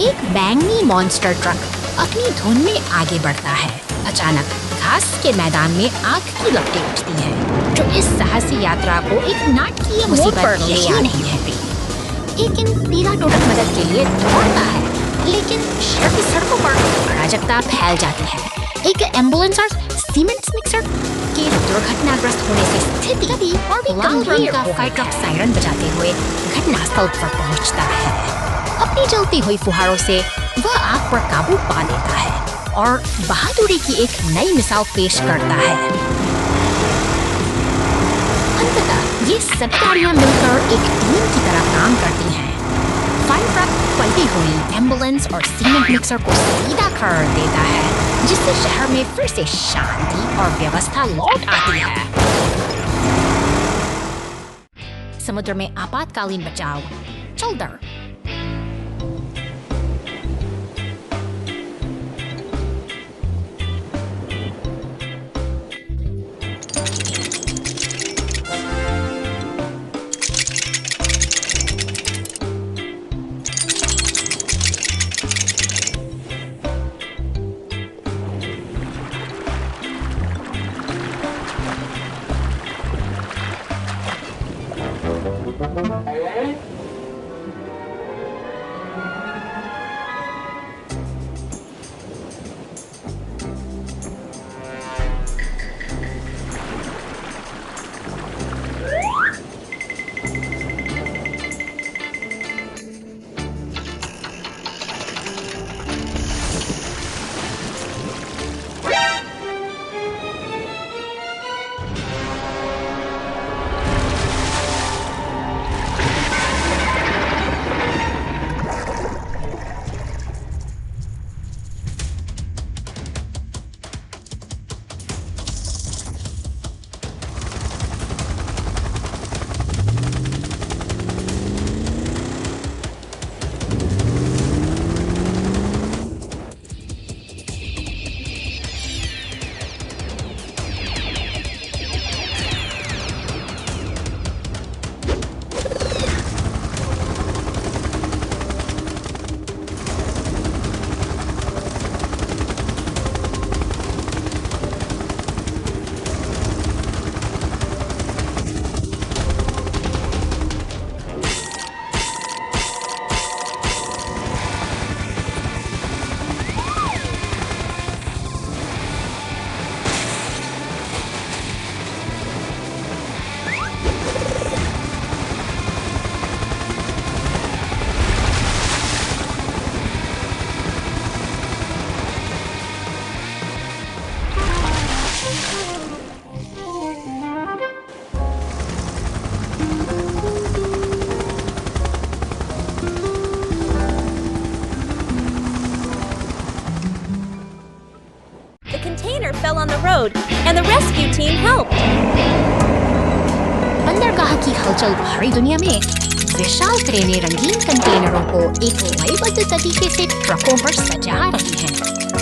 एक बैंगनी monster truck अपनी धुन में आगे बढ़ता है। अचानक घास के मैदान में आग की लपटें उठती हैं, जो इस साहसी यात्रा को एक नाटकीय मुसीबत पर ले आती है। लेकिन पीला टोटक मदद के लिए दौड़ता है, लेकिन शहर की सड़कों पर अराजकता फैल जाती है। एक एम्बुलेंस और सीमेंट मिक्सर के दुर्घटनाग्रस्त होने से स्थिति और भी लाल रंग का फायर ट्रक सायरन बजाते हुए घटनास्थल पर पहुंचता है। अपनी जलती हुई फुहारों से वह आग पर काबू पा लेता है और बहादुरी की एक नई मिसाल पेश करता है। अंततः ये सब गाड़ियां मिलकर एक टीम की तरह काम करती हैं। फायर ट्रक पलटी हुई एम्बुलेंस और सीमेंट मिक्सर को सीधा कर देता है, जिससे शहर में फिर से शांति और व्यवस्था लौट आती है। समुद्र में आपातकालीन बचाव चौदर। Fell on the road, and the rescue team helped. बंदरगाह की हलचल भरी दुनिया में विशाल क्रेनें रंगीन कंटेनरों को एक लयबद्ध तरीके से ट्रकों पर सजा रही हैं।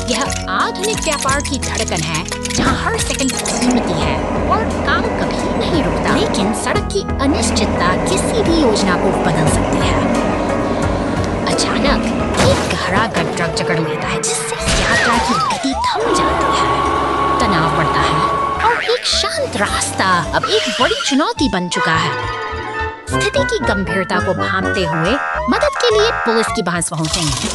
यह आधुनिक व्यापार की धड़कन है, जहां हर सेकंड कीमती है और काम कभी नहीं रुकता। लेकिन सड़क की अनिश्चितता किसी भी योजना को बदल सकती है। अचानक एक गहरा गड्ढा ट्रक जकड़ लेता है, जिससे यात्रा की गति थम जाती है। तनाव बढ़ता है और एक शांत रास्ता अब एक बड़ी चुनौती बन चुका है। स्थिति की गंभीरता को भांपते हुए मदद के लिए पुलिस की बहस पहुंचेंगे।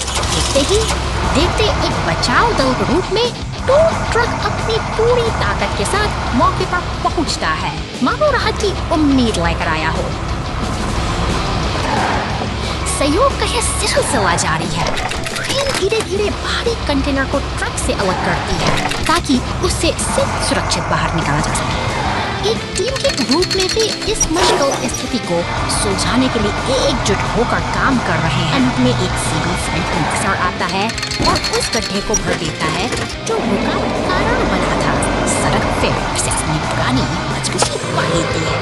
देखते एक बचाव दल के रूप में टो ट्रक अपनी पूरी ताकत के साथ मौके पर पहुंचता है, मानो राहत की उम्मीद लेकर आया हो। सहयोग का यह सिलसिला जारी है। ट्रेन धीरे धीरे भारी कंटेनर को ट्रक से अलग करती है, ताकि उससे सिर्फ सुरक्षित बाहर निकाला जा सके। एक टीम के रूप में भी इस मुश्किल स्थिति को सुलझाने के लिए एकजुट होकर काम कर रहे हैं। अंत में एक सीधी फ्रंट मिक्सर आता है और उस गड्ढे को भर देता है जो रुकावट का कारण बना था। सड़क फिर से अपनी पुरानी मजबूती पा लेती है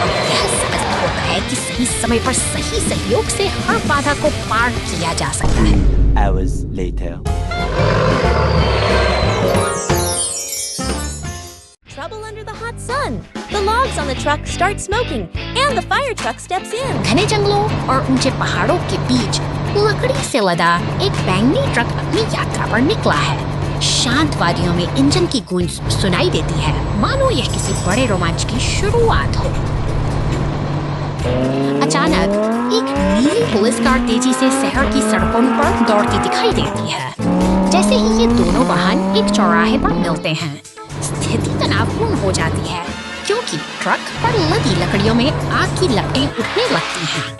और यह साबित होता है कि सही समय पर सही सहयोग से हर बाधा को पार किया जा सकता है। Hours later. Trouble under the hot sun. The logs on the truck start smoking, and the fire truck steps in. घने जंगलों और ऊंचे पहाड़ों के बीच लकड़ी से लदा एक बैंगनी ट्रक अपनी यात्रा पर निकला है। शांत वादियों में इंजन की गूंज सुनाई देती है, मानो यह किसी बड़े रोमांच की शुरुआत हो। अचानक एक नीली पुलिस कार तेजी से शहर की सड़कों पर दौड़ती दिखाई देती है। जैसे ही ये दोनों वाहन एक चौराहे पर मिलते हैं, स्थिति तनावपूर्ण हो जाती है, क्योंकि ट्रक पर लदी लकड़ियों में आग की लपटें उठने लगती हैं।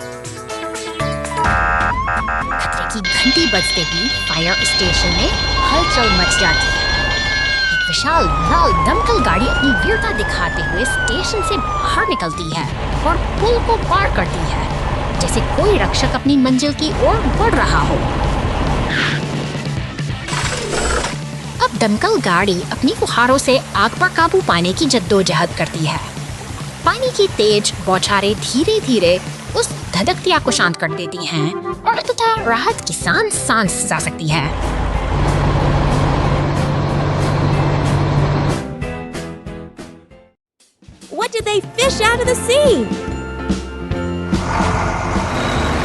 खतरे की घंटी बजते ही फायर स्टेशन में हलचल मच जाती है। एक विशाल लाल दमकल गाड़ी अपनी वीरता दिखाते हुए स्टेशन से बाहर निकलती है और पुल को पार करती है, जैसे कोई रक्षक अपनी मंजिल की ओर बढ़ रहा हो। अब दमकल गाड़ी अपनी फुहारों से आग पर काबू पाने की जद्दोजहद करती है। पानी की तेज बौछारें धीरे धीरे उस धधकती आग को शांत कर देती हैं और अंततः राहत की सांस जा सकती है। What did they fish out of the sea?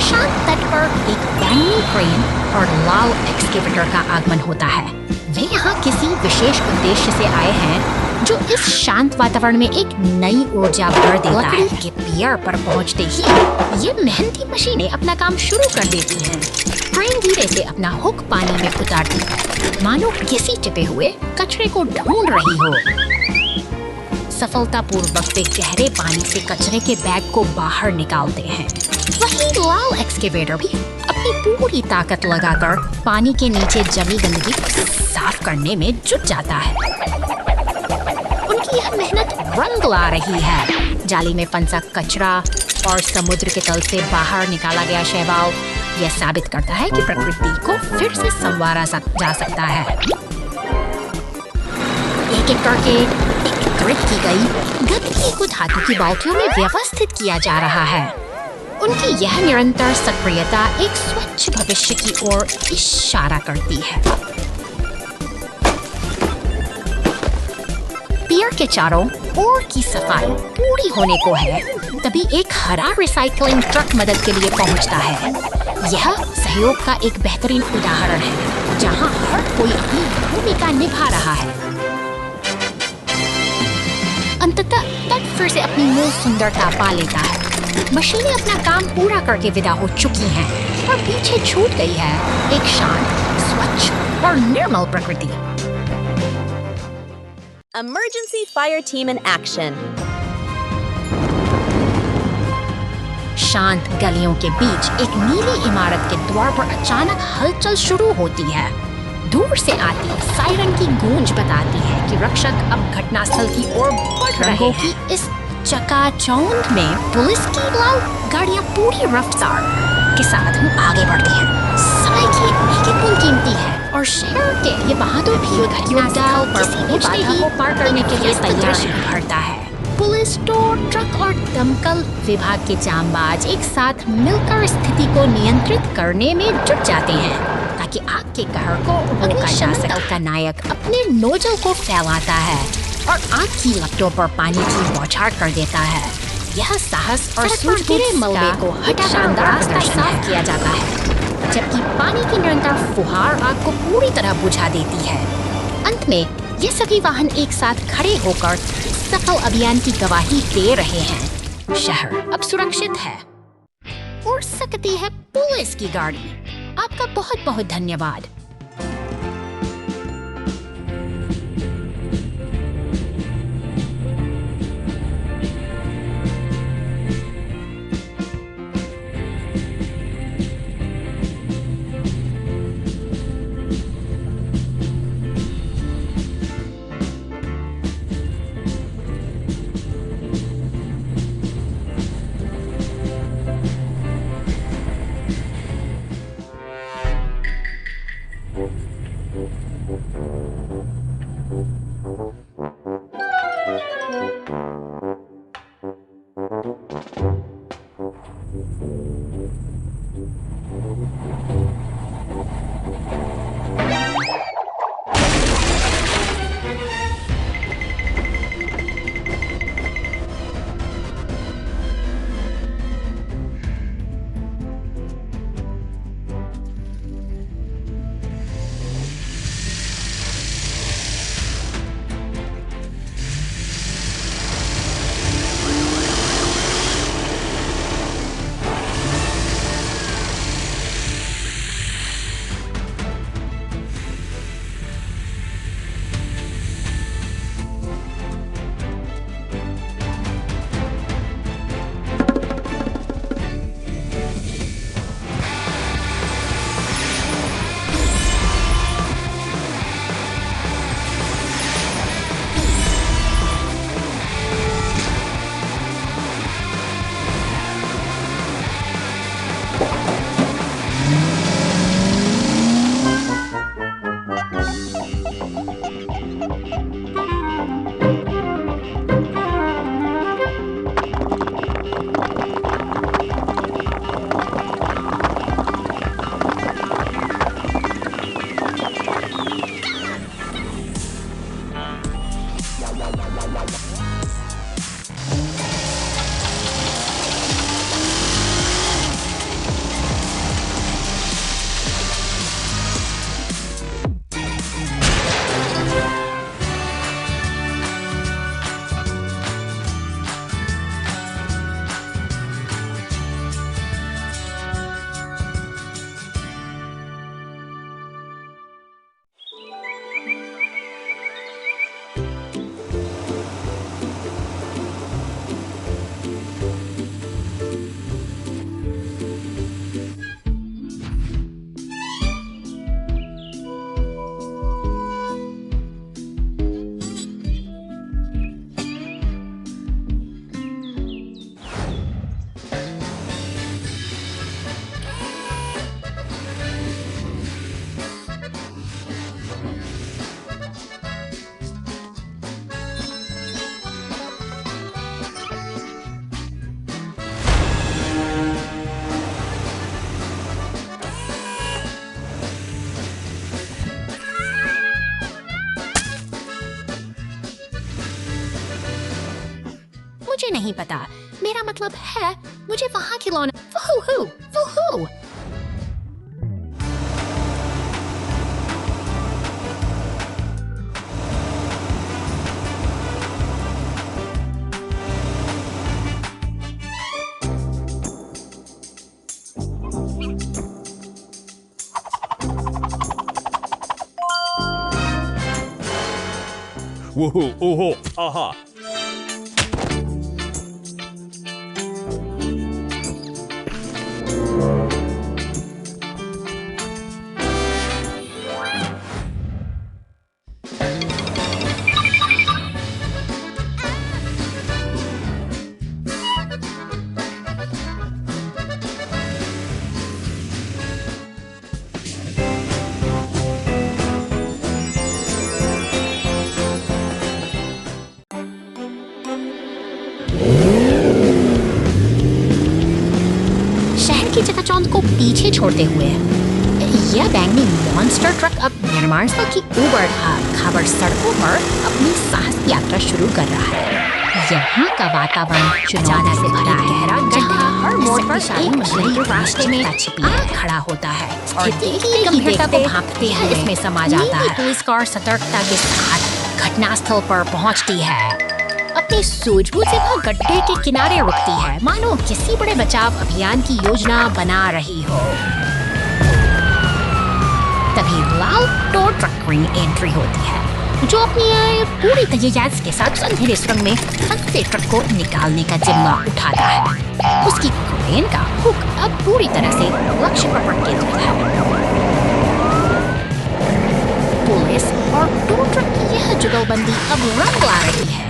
शांत तट पर एक बैंगनी क्रेन और लाल एक्सकेवेटर का आगमन होता है। वे यहाँ किसी विशेष उद्देश्य से आए हैं, जो इस शांत वातावरण में एक नई ऊर्जा भर देता है। के पियर पर पहुँचते ही ये मेहनती मशीनें अपना काम शुरू कर देती हैं। क्रेन धीरे से अपना हुक पानी में उतारती है, मानो किसी टिपे हुए कचरे को ढूंढ रही हो। सफलतापूर्वक वे गहरे पानी से कचरे के बैग को बाहर निकालते हैं। वही लाल एक्सकेवेटर भी अपनी पूरी ताकत लगाकर पानी के नीचे जमी गंदगी साफ करने में जुट जाता है। उनकी यह मेहनत रंग ला रही है। जाली में फंसा कचरा और समुद्र के तल से बाहर निकाला गया शैवाल यह साबित करता है कि प्रकृति को फिर से संवारा जा सकता है। एक एक करके एकत्रित की गई गंदगी को धातु की बाल्टियों में व्यवस्थित किया जा रहा है। उनकी यह निरंतर सक्रियता एक स्वच्छ भविष्य की ओर इशारा करती है। पियर के चारों ओर की सफाई पूरी होने को है, तभी एक हरा रिसाइकलिंग ट्रक मदद के लिए पहुंचता है। यह सहयोग का एक बेहतरीन उदाहरण है, जहां हर कोई अपनी भूमिका निभा रहा है। अंततः तट फिर से अपनी मूल सुंदरता पा लेता है। मशीनें अपना काम पूरा करके विदा हो चुकी हैं और पीछे छूट गई है एक शांत, स्वच्छ और निर्मल प्रकृति। Emergency fire team in action. शांत गलियों के बीच एक नीली इमारत के द्वार पर अचानक हलचल शुरू होती है। दूर से आती सायरन की गूंज बताती है कि रक्षक अब घटनास्थल की ओर बढ़ रहे हैं। इस चकाचौंध में पुलिस की लाल गाड़ियां पूरी रफ्तार के साथ आगे बढ़ती हैं। समय की एक कीमती है और शहर के ये बहादुर भी घटनास्थल पर पहुंचते ही पार करने के लिए तैयारी भरता है। पुलिस, टोर ट्रक और दमकल विभाग के जांबाज एक साथ मिलकर स्थिति को नियंत्रित करने में जुट जाते हैं, ताकि आग के कहर को रोका जा सके। का नायक अपने नोजल को फैलाता है और आग की लपटों पर पानी की बौछार कर देता है। यह साहस और सूझबूझ मलबे को हटा शानदार रास्ता साफ किया जाता है, जबकि पानी की निरंतर फुहार आग को पूरी तरह बुझा देती है। अंत में ये सभी वाहन एक साथ खड़े होकर सफल अभियान की गवाही दे रहे हैं। शहर अब सुरक्षित है। उड़ सकती है पुलिस की गाड़ी। आपका बहुत बहुत धन्यवाद। पता। मेरा मतलब है मुझे वहाँ खिलौना वूहू। Woohoo! Ooh! Aha! शहर की चकाचौंध को पीछे छोड़ते हुए यह बैंगनी मॉन्स्टर ट्रक अब निर्माण स्थल की उबड़ खाबड़ सड़कों पर अपनी साहस यात्रा शुरू कर रहा है। यहाँ का वातावरण चुनौती से भरा है, गहरा गड्ढा हर मोड़ पर एक मशीन रास्ते में खड़ा होता है और देखते गंभीरता को भांपते हुए इसमें समा जाता है। पुलिस कार सतर्कता के साथ घटनास्थल पर पहुँचती है। अपनी सूझबूझ से वह गड्ढे के किनारे रुकती है, मानो किसी बड़े बचाव अभियान की योजना बना रही हो। तभी लाल टो ट्रक की एंट्री होती है, जो अपनी पूरी तैयारी के साथ अंधेरे सुरंग में फंसे ट्रक को निकालने का जिम्मा उठाता है। उसकी क्रेन का हुक अब पूरी तरह से लक्ष्य पर केंद्रित है। पुलिस और टो ट्रक की यह जुगलबंदी अब रंग ला रही है।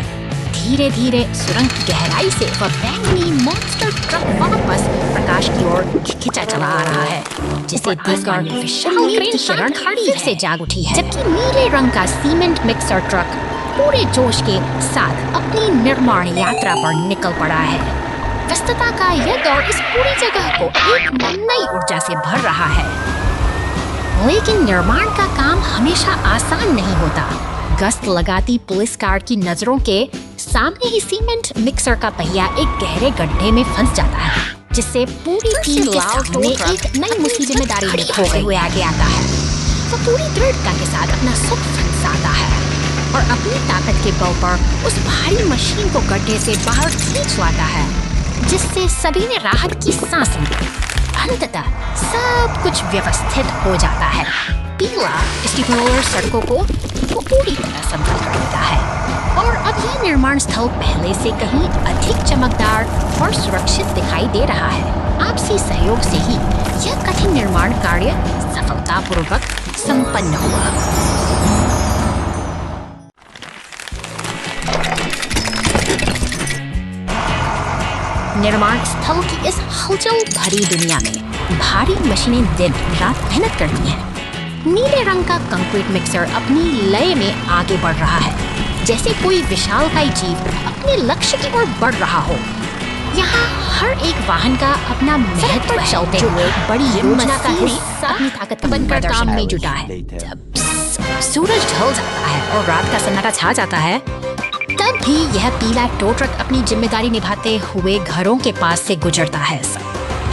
धीरे धीरे सुरंग की गहराई से वह बैंगनी मॉन्स्टर ट्रक वापस प्रकाश की ओर खिंचा चला आ रहा है, जिसे देखकर विशाल क्रेन शरण फिर से जाग उठी है। जबकि नीले रंग का सीमेंट मिक्सर ट्रक पूरे जोश के साथ अपनी निर्माण यात्रा पर निकल पड़ा है। व्यस्तता का यह दौर इस पूरी जगह को एक नई ऊर्जा से भर रहा है। लेकिन निर्माण का काम हमेशा आसान नहीं होता। गश्त लगाती पुलिस कार की नजरों के सामने ही सीमेंट मिक्सर का पहिया एक गहरे गड्ढे में फंस जाता है, जिससे पूरी टीम के सामने एक नई मुसीबत जिम्मेदारी निभाते हुए आगे आता है। वो पूरी दृढ़ता के साथ अपना सुख फंसाता है और अपनी ताकत के बल पर उस भारी मशीन को गड्ढे से बाहर खींच लाता है, जिससे सभी ने राहत की सांस ली। अंततः सब कुछ व्यवस्थित हो जाता है। पीला स्टीमरोलर सड़कों को पूरी तरह समतल कर देता है और अब यह निर्माण स्थल पहले से कहीं अधिक चमकदार और सुरक्षित दिखाई दे रहा है। आपसी सहयोग से ही यह कठिन निर्माण कार्य सफलतापूर्वक संपन्न हुआ। निर्माण स्थल की इस हलचल भरी दुनिया में भारी मशीनें दिन रात मेहनत करती हैं। नीले रंग का कंक्रीट मिक्सर अपनी लय में आगे बढ़ रहा है, जैसे कोई विशालकाय जीव अपने लक्ष्य की ओर बढ़ रहा हो। यहाँ हर एक वाहन का अपना महत्व चलते हुए बड़ी योजना का हिस्सा अपनी ताकत बनकर काम में जुटा है। जब सूरज ढल जाता है और रात का सन्नाटा छा जाता है, तब भी यह पीला टो ट्रक अपनी जिम्मेदारी निभाते हुए घरों के पास से गुजरता है।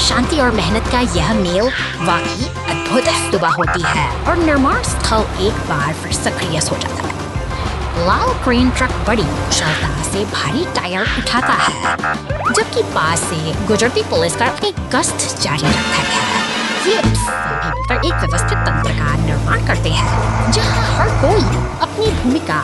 शांति और मेहनत का यह मेल वाकई अद्भुत सुबह होती है और निर्माण स्थल एक बार फिर सक्रिय हो जाता है। लाल क्रेन ट्रक बड़ी कुशलता से भारी टायर उठाता है, जबकि पास से गुजरती पुलिस कार अपनी गश्त जारी रखता है। ये सभी मिलकर एक व्यवस्थित तंत्र का निर्माण करते हैं, जहाँ हर कोई अपनी भूमिका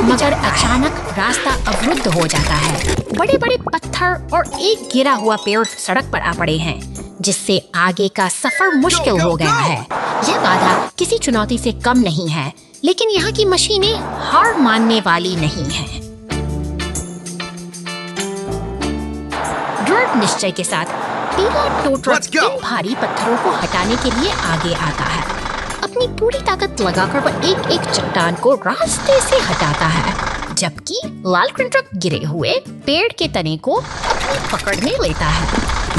मगर अचानक रास्ता अवरुद्ध हो जाता है। बड़े बड़े पत्थर और एक गिरा हुआ पेड़ सड़क पर आ पड़े हैं, जिससे आगे का सफर मुश्किल हो गया है। यह बाधा किसी चुनौती से कम नहीं है, लेकिन यहाँ की मशीनें हार मानने वाली नहीं हैं। दृढ़ निश्चय के साथ पीला टो ट्रक इन भारी पत्थरों को हटाने के लिए आगे आता है। अपनी पूरी ताकत लगाकर वह एक एक चट्टान को रास्ते से हटाता है, जबकि लाल क्रेन ट्रक गिरे हुए पेड़ के तने को अपनी पकड़ में लेता है।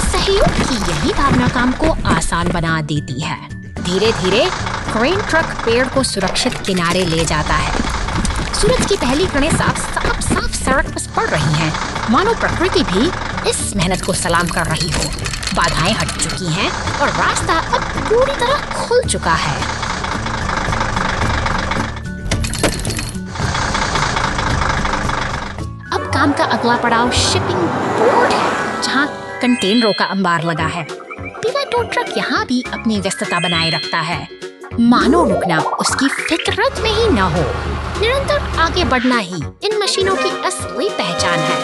सहयोग की यही भावना काम को आसान बना देती है। धीरे धीरे क्रेन ट्रक पेड़ को सुरक्षित किनारे ले जाता है। सूरज की पहली किरणें साफ सड़क पर पड़ रही हैं। मानो प्रकृति भी इस मेहनत को सलाम कर रही हो। बाधाएं हट चुकी हैं और रास्ता अब पूरी तरह खुल चुका है। अब काम का अगला पड़ाव शिपिंग पोर्ट है, जहाँ कंटेनरों का अंबार लगा है। पीला टो ट्रक यहाँ भी अपनी व्यस्तता बनाए रखता है, मानो रुकना उसकी फितरत में ही न हो। निरंतर आगे बढ़ना ही इन मशीनों की असली पहचान है।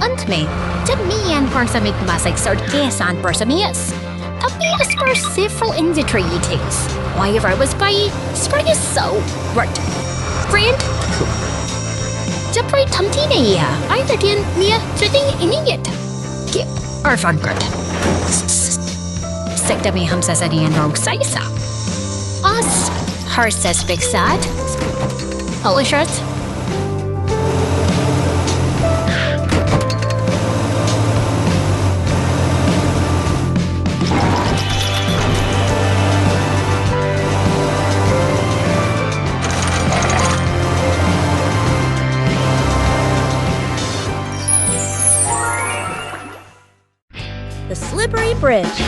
अंत में जब Mian Parsamit Masagsard Kesan Parsamias, Tapias per several invitrites. Wherever I was by, spring is so right. Friend? जब कोई थमती नहीं है, आई लटियन मिया चुटिंग इनियट के अर्फन कट सेक्टर में हम ससरियन रोग साइसा आस हर सस्पेक्ट साथ Holi shirts The Slippery Bridge.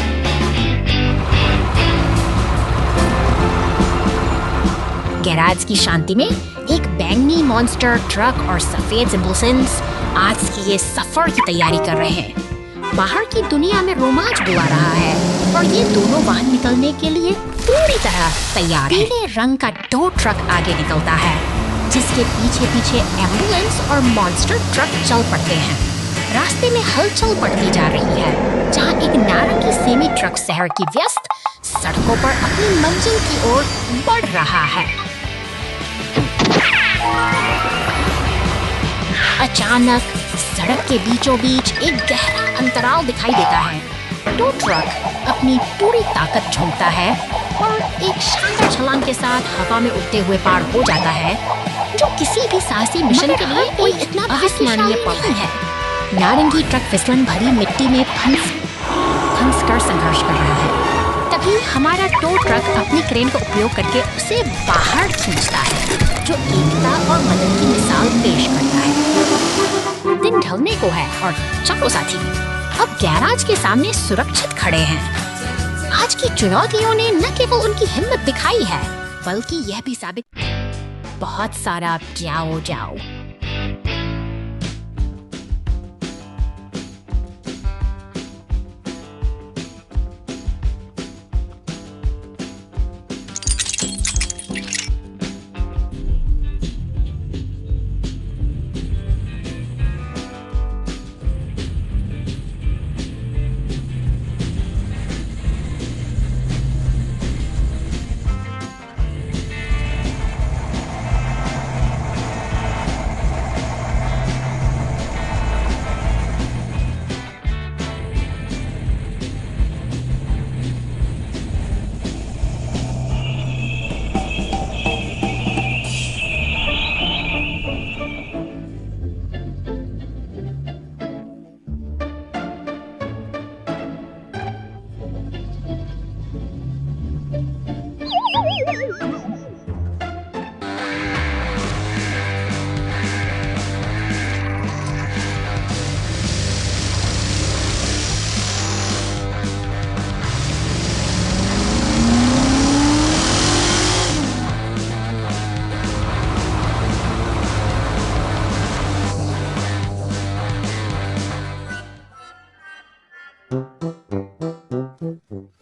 Garage की शांति में एक बैंगनी मॉन्स्टर ट्रक और सफेद जिम्बल्सन्स आज के ये सफर की तैयारी कर रहे हैं। बाहर की दुनिया में रोमांच बुला रहा है और ये दोनों वाहन निकलने के लिए पूरी तरह तैयार है। पीले रंग का टो ट्रक आगे निकलता है, जिसके पीछे पीछे एम्बुलेंस और मॉन्स्टर ट्रक चल पड़ते हैं। रास्ते में हलचल बढ़ती जा रही है, जहाँ एक नारंगी सेमी ट्रक शहर की व्यस्त सड़कों पर अपनी मंजिल की ओर बढ़ रहा है। अचानक सड़क के बीचों बीच एक गहरा अंतराल दिखाई देता है। टो ट्रक अपनी पूरी ताकत झोंकता है और एक शानदार छलांग के साथ हवा में उड़ते हुए पार हो जाता है, जो किसी भी साहसी मिशन के लिए कोई इतना अविस्मरणीय पल है। नारंगी ट्रक फिसलन भरी मिट्टी में फंस कर संघर्ष कर रहा है। तभी हमारा टो ट्रक अपनी क्रेन का उपयोग करके उसे बाहर खींचता है, जो एकता और मदद की मिसाल पेश करता है। दिन ढलने को है और चलो साथी, अब गैराज के सामने सुरक्षित खड़े हैं। आज की चुनौतियों ने न केवल उनकी हिम्मत दिखाई है, बल्कि यह भी साबित बहुत सारा जाओ जाओ।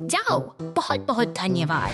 जाओ, बहुत बहुत धन्यवाद।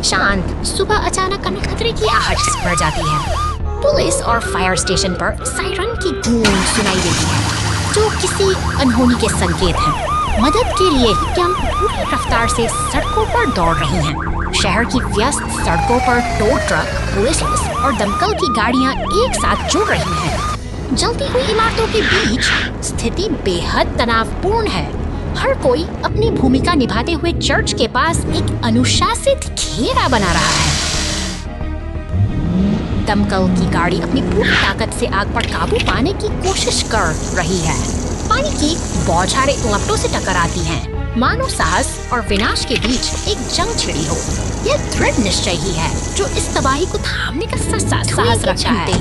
शांत सुबह अचानक खतरे की आहट बढ़ जाती है। पुलिस और फायर स्टेशन पर सायरन की गूंज सुनाई देती है, जो किसी अनहोनी के संकेत हैं। मदद के लिए कैंप पूरी रफ्तार से सड़कों पर दौड़ रही हैं। शहर की व्यस्त सड़कों पर टो ट्रक, पुलिस और दमकल की गाड़ियां एक साथ जुड़ रही हैं। जलती हुई इमारतों के बीच स्थिति बेहद तनावपूर्ण है। हर कोई अपनी भूमिका निभाते हुए चर्च के पास एक अनुशासित घेरा बना रहा है। दमकल की गाड़ी अपनी पूरी ताकत से आग पर काबू पाने की कोशिश कर रही है। पानी की बौछारें लपटों से टकराती हैं, मानो साहस और विनाश के बीच एक जंग छिड़ी हो। यह दृढ़ निश्चय ही है जो इस तबाही को थामने का साहस रखता है।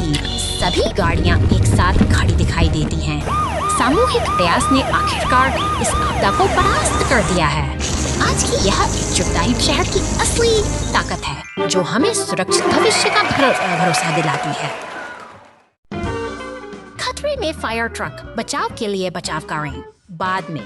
सभी गाड़ियां एक साथ खड़ी दिखाई देती हैं। सामूहिक प्रयास ने आखिरकार इस आपदा को परास्त कर दिया है। आज की यह एकजुटता ही शहर की असली ताकत है, जो हमें सुरक्षित भविष्य का भरोसा दिलाती है। खतरे में फायर ट्रक, बचाव के लिए बचाव करें। बाद में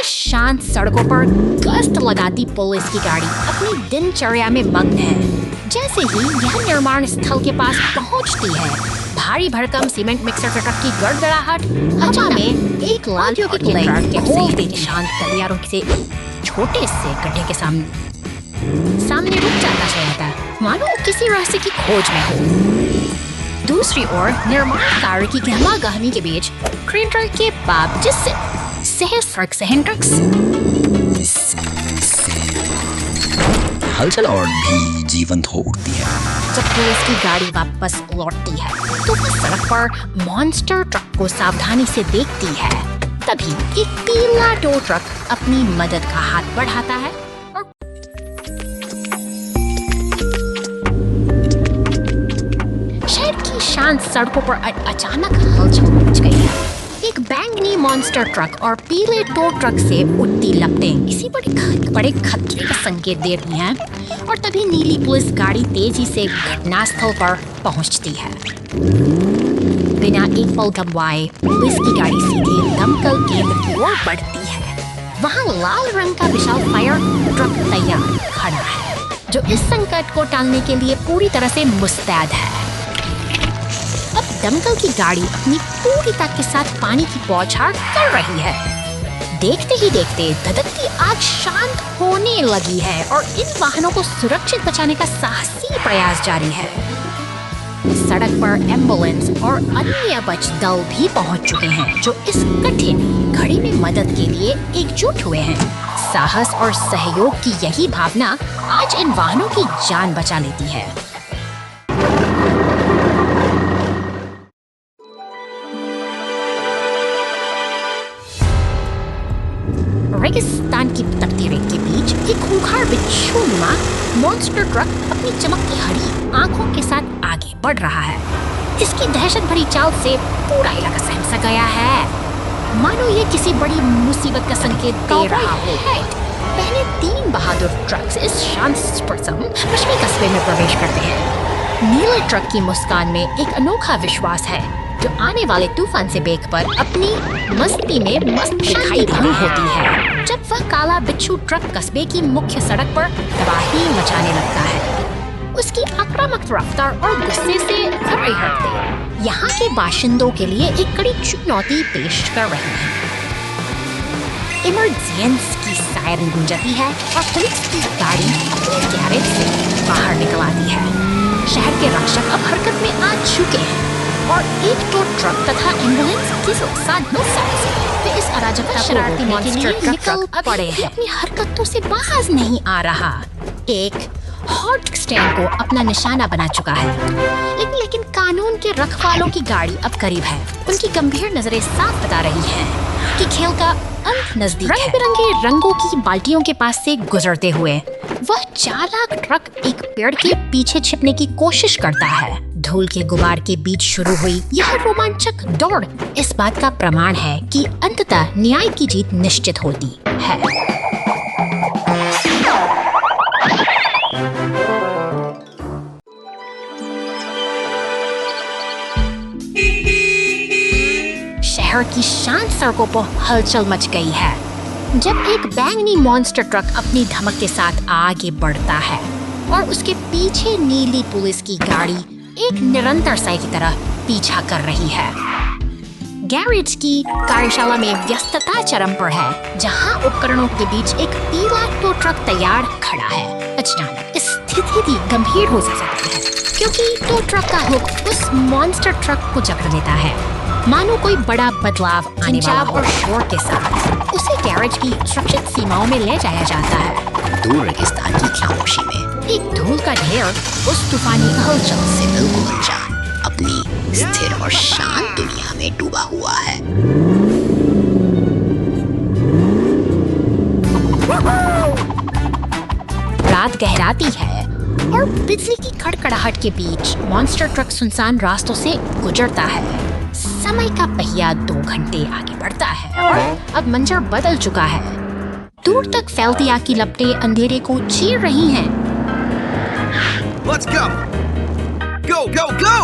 शांत सड़कों पर गश्त लगाती पुलिस की गाड़ी अपनी दिनचर्या में मग्न है। जैसे ही यह निर्माण स्थल के पास पहुंचती है, भारी भरकम सीमेंट मिक्सर ट्रक की गड़गड़ाहट हवा में एक लाल ट्रक के शांत गलियारों से छोटे से गड्ढे के सामने रुक जाता है, मानो किसी रास्ते की खोज में हो। दूसरी ओर निर्माण कार्य की गहमा गहमी के बीच क्रेन ट्रक के बाप जिससे हलचल और भी जीवंत हो उठती है। जब पुलिस की गाड़ी वापस लौटती है तो वह सड़क पर मॉन्स्टर ट्रक को सावधानी से देखती है। तभी एक पीला टो ट्रक अपनी मदद का हाथ बढ़ाता है और शहर की शांत सड़कों पर अचानक हलचल मच गई है। एक बैंगनी मॉन्स्टर ट्रक और पीले टो ट्रक से उठती लपटें इसी बड़े खतरे का संकेत दे रही हैं। और तभी नीली पुलिस गाड़ी तेजी से घटनास्थल पर पहुंचती है। बिना एक पल गंवाए पुलिस की गाड़ी सीधे दमकल केंद्र की ओर बढ़ती है। वहां लाल रंग का विशाल फायर ट्रक तैयार खड़ा है, जो इस संकट को टालने के लिए पूरी तरह से मुस्तैद है। अब दमकल की गाड़ी अपनी पूरी ताकत के साथ पानी की बौछार कर रही है। देखते ही देखते धधकती आग शांत होने लगी है और इन वाहनों को सुरक्षित बचाने का साहसी प्रयास जारी है। सड़क पर एम्बुलेंस और अन्य बच दल भी पहुंच चुके हैं, जो इस कठिन घड़ी में मदद के लिए एकजुट हुए हैं। साहस और सहयोग की यही भावना आज इन वाहनों की जान बचा लेती है। रेगिस्तान की तकदीरें के बीच एक खूंखार बिच्छू नुमा मॉन्स्टर ट्रक अपनी चमकती हरी आंखों के साथ आगे बढ़ रहा है। इसकी दहशत भरी चाल से पूरा इलाका सहम गया है, मानो ये किसी बड़ी मुसीबत का संकेत दे रहा हो। पहले 3 बहादुर ट्रक्स इस शांत पश्चिमी कस्बे में प्रवेश करते हैं। नीले ट्रक की मुस्कान में एक अनोखा विश्वास है जो आने वाले तूफान से बेखबर अपनी मस्ती में मस्त दिखाई भंग होती है। जब वह काला बिच्छू ट्रक कस्बे की मुख्य सड़क पर तबाही मचाने लगता है, उसकी आक्रामक रफ्तार और गुस्से से हर हफ्ते यहाँ के बाशिंदों के लिए एक कड़ी चुनौती पेश कर रही है। इमरजेंस की सायरन गूंजती है और पुलिस की गाड़ी अपने गैरेज से बाहर निकल आती है। शहर के रक्षक अब हरकत में आ चुके हैं और एक तो ट्रक तथा एम्बुलेंस के साधनों से वे इस अराजकता शरारती मॉन्स्टर निकल पड़े हैं। अपनी हरकतों से बाज नहीं आ रहा। एक हॉट स्टैंड को अपना निशाना बना चुका है, लेकिन कानून के रखवालों की गाड़ी अब करीब है। उनकी गंभीर नजरें साफ बता रही हैं कि खेल का अंत नजदीक है। रंग-बिरंगे रंगों की बाल्टियों के पास से गुजरते हुए वह चालाक ट्रक एक पेड़ के पीछे छिपने की कोशिश करता है। धूल के गुबार के बीच शुरू हुई यह रोमांचक दौड़ इस बात का प्रमाण है कि अंततः न्याय की जीत निश्चित होती है। शहर की शांत सड़कों पर हलचल मच गई है जब एक बैंगनी मॉन्स्टर ट्रक अपनी धमक के साथ आगे बढ़ता है और उसके पीछे नीली पुलिस की गाड़ी एक निरंतर साई की तरह पीछा कर रही है। गैरेज की कार्यशाला में व्यस्तता चरम पर है, जहां उपकरणों के बीच एक पीला टो ट्रक तैयार खड़ा है। अचानक स्थिति गंभीर हो सकती है क्योंकि टो ट्रक का हुक उस मॉन्स्टर ट्रक को जकड़ लेता है, मानो कोई बड़ा बदलाव आने वाला हो। और शोर के साथ उसे गैरेज की सुरक्षित सीमाओं में ले जाया जाता है। दूर रेगिस्तान की खामोशी में एक धूल का ढेर उस तूफानी हलचल से बिल्कुल अनजान अपनी स्थिर और शांत दुनिया में डूबा हुआ है। रात गहराती है और बिजली की खड़खड़ाहट के बीच मॉन्स्टर ट्रक सुनसान रास्तों से गुजरता है। समय का पहिया 2 घंटे आगे बढ़ता है और अब मंजर बदल चुका है। दूर तक फैलती आग की लपटें अंधेरे को चीर रही हैं। Let's go! Go, go, go!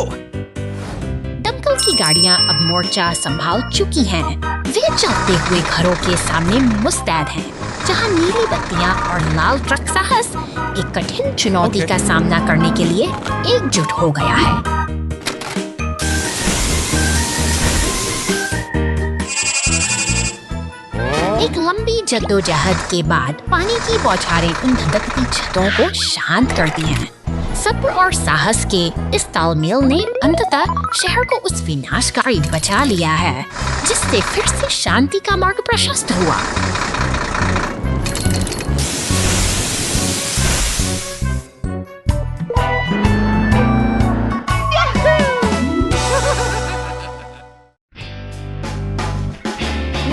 दमकल की गाड़ियां अब मोर्चा संभाल चुकी हैं। वे चलते हुए घरों के सामने मुस्तैद हैं, जहां नीली बत्तियां और लाल ट्रक साहस एक कठिन चुनौती का सामना करने के लिए एकजुट हो गया है। एक लंबी जद्दोजहद के बाद पानी की बौछारें उन धधकती छतों को शांत करती हैं। सब्र और साहस के इस तालमेल ने अंततः शहर को उस विनाशकारी बचा लिया है, जिससे फिर से शांति का मार्ग प्रशस्त हुआ।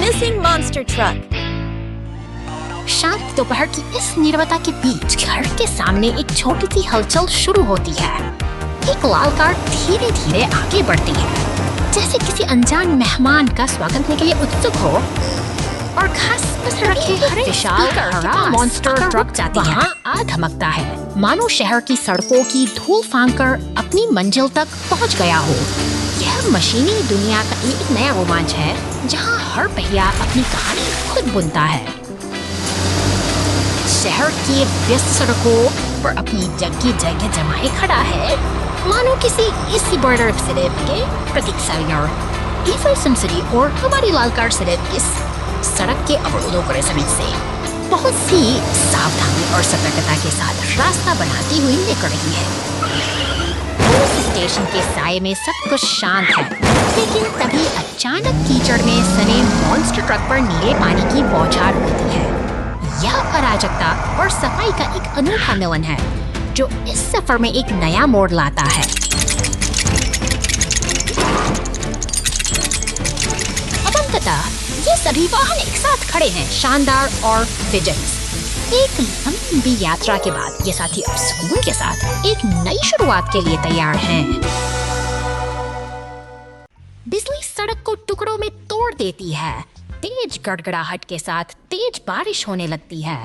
Missing monster truck. शांत दोपहर की इस नीरवता के बीच घर के सामने एक छोटी सी हलचल शुरू होती है। एक लाल कार धीरे धीरे आगे बढ़ती है, जैसे किसी अनजान मेहमान का स्वागत करने के लिए उत्सुक हो। और घास पर रखे हरे विशाल हरा मॉन्स्टर ट्रक जाती है, आ धमकता है, मानो शहर की सड़कों की धूल फांककर अपनी मंजिल तक पहुंच गया हो। यह मशीनी दुनिया का एक नया रोमांच है, जहां हर पहिया अपनी कहानी खुद बुनता है। शहर के व्यस्त सड़कों पर अपनी जगह जमाए खड़ा है, मानो किसी इसी बॉर्डर सिर्फ के प्रतीक्षालय। ईफल सिटी और हमारी लाल कार सिर्फ इस सड़क के अवरोधों पर से बहुत सी सावधानी और सतर्कता के साथ रास्ता बनाती हुई निकल रही है। पुलिस स्टेशन के साये में सब कुछ शांत है, लेकिन तभी अचानक कीचड़ में सने मॉन्स्टर ट्रक पर नीले पानी की बौछार होती है। यह अराजकता और सफाई का एक अनूठा मिलन है, जो इस सफर में एक नया मोड़ लाता है। अब अंततः ये सभी वाहन एक साथ खड़े हैं, शानदार और विजयी। एक लंबी यात्रा के बाद ये साथी अब सुकून के साथ एक नई शुरुआत के लिए तैयार हैं। बिजली सड़क को टुकड़ों में तोड़ देती है। तेज गड़गड़ाहट के साथ तेज बारिश होने लगती है।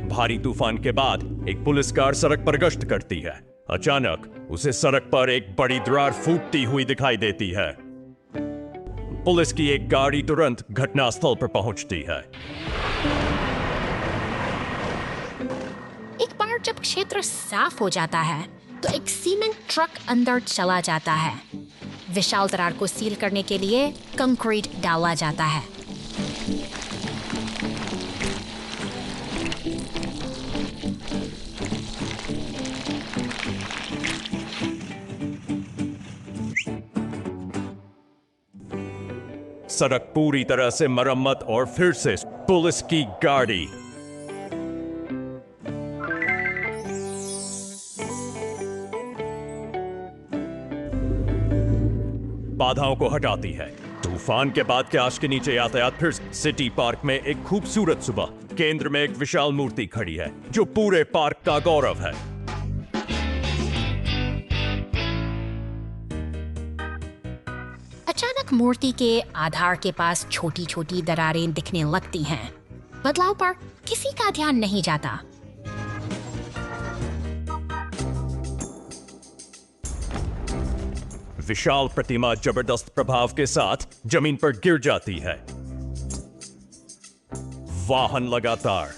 भारी तूफान के बाद एक पुलिस कार सड़क पर गश्त करती है। अचानक उसे सड़क पर एक बड़ी दरार फूटती हुई दिखाई देती है। पुलिस की एक गाड़ी तुरंत घटनास्थल पर पहुंचती है। एक बार जब क्षेत्र साफ हो जाता है तो एक सीमेंट ट्रक अंदर चला जाता है। विशाल दरार को सील करने के लिए कंक्रीट डाला जाता है। सड़क पूरी तरह से मरम्मत और फिर से पुलिस की गाड़ी। बाधाओं को हटाती है। तूफान के बाद के आश के नीचे यातायात फिर सिटी पार्क में एक खूबसूरत सुबह। केंद्र में एक विशाल मूर्ति खड़ी है जो पूरे पार्क का गौरव है। अचानक मूर्ति के आधार के पास छोटी छोटी दरारें दिखने लगती हैं। बदलाव पर किसी का ध्यान नहीं जाता। विशाल प्रतिमा जबरदस्त प्रभाव के साथ जमीन पर गिर जाती है। वाहन लगातार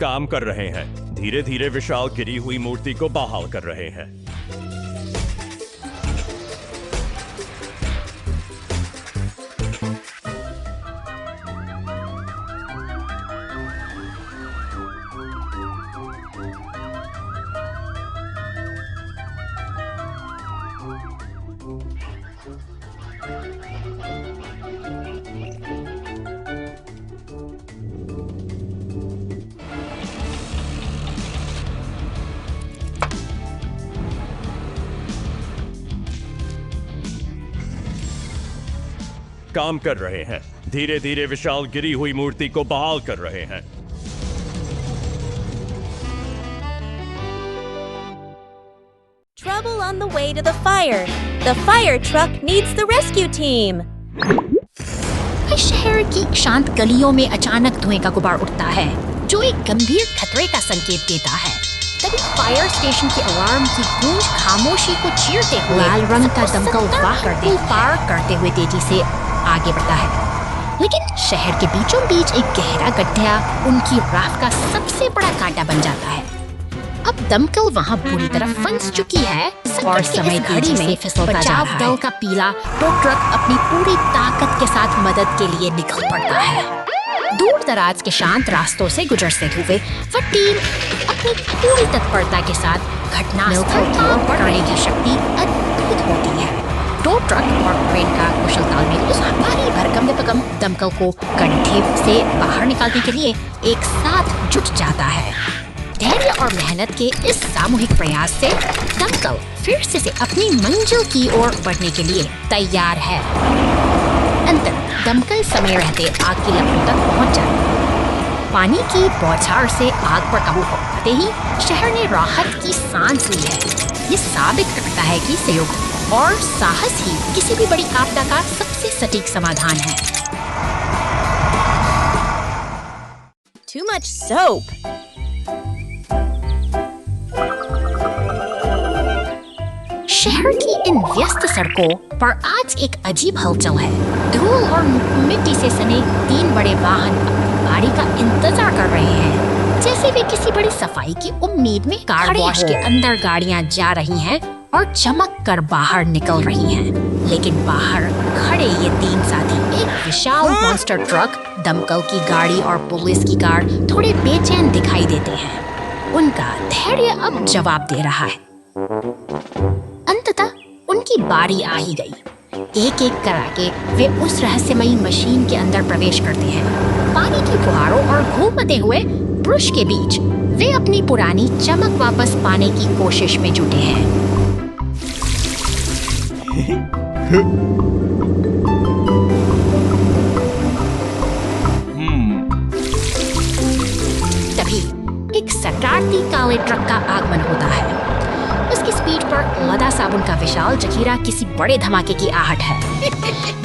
काम कर रहे हैं। धीरे धीरे विशाल गिरी हुई मूर्ति को बहाल कर रहे हैं। काम कर रहे हैं। धीरे धीरे विशाल गिरी हुई मूर्ति को बहाल कर रहे हैं। Trouble on the way to the fire. The fire truck needs the rescue team. शहर की शांत गलियों में अचानक धुएं का गुबार उठता है जो एक गंभीर खतरे का संकेत देता है। तभी फायर स्टेशन के अलार्म की गूंज खामोशी को चीरते हुए लाल रंग का दमकल वाहन पार करते हुए तेजी से आगे बढ़ता है। लेकिन शहर के बीचों बीच एक गहरा गड्ढा उनकी राह का सबसे बड़ा कांटा बन जाता है। अब दमकल वहां पूरी तरह फंस चुकी है और समय घड़ी में बचाव दल का पीला टो ट्रक अपनी पूरी ताकत के साथ मदद के लिए निकल पड़ता है। दूर दराज के शांत रास्तों से गुजरते हुए वह टीम अपनी पूरी तत्परता के साथ घटनास्थल की ओर बढ़ने की शक्ति अद्भुत होती है। टो ट्रक और क्रेन का कुशल तालमेल उस भारी भरकम दमकल को गड्ढे से बाहर निकालने के लिए एक साथ जुट जाता है। धैर्य और मेहनत के इस सामूहिक प्रयास से दमकल फिर से अपनी मंजिल की ओर बढ़ने के लिए तैयार है। अंततः दमकल समय रहते आग की लपटों तक पहुंच जाती। पानी की बौछार से आग पर काबू पाते ही शहर ने राहत की सांस ली है। ये साबित करता है कि सहयोग और साहस ही किसी भी बड़ी आपदा का सबसे सटीक समाधान है। Too much soap. शहर की इन व्यस्त सड़कों पर आज एक अजीब हलचल है। धूल और मिट्टी से सने 3 बड़े वाहन गाड़ी का इंतजार कर रहे हैं, जैसे वे किसी बड़ी सफाई की उम्मीद में कार वॉश के अंदर गाड़ियां जा रही हैं और चमक कर बाहर निकल रही हैं। लेकिन बाहर खड़े ये 3 साथी एक विशाल मॉन्स्टर ट्रक, दमकल की गाड़ी और पुलिस की कार थोड़े बेचैन दिखाई देते हैं। उनका धैर्य अब जवाब दे रहा है। अंततः उनकी बारी आ ही गई। एक एक करके वे उस रहस्यमयी मशीन के अंदर प्रवेश करते हैं। पानी की फुहारों और घूमते हुए ब्रश के बीच वे अपनी पुरानी चमक वापस पाने की कोशिश में जुटे हैं। तभी एक शरारती काले ट्रक का आगमन होता है। उसकी स्पीड पर लदा साबुन का विशाल जखीरा किसी बड़े धमाके की आहट है।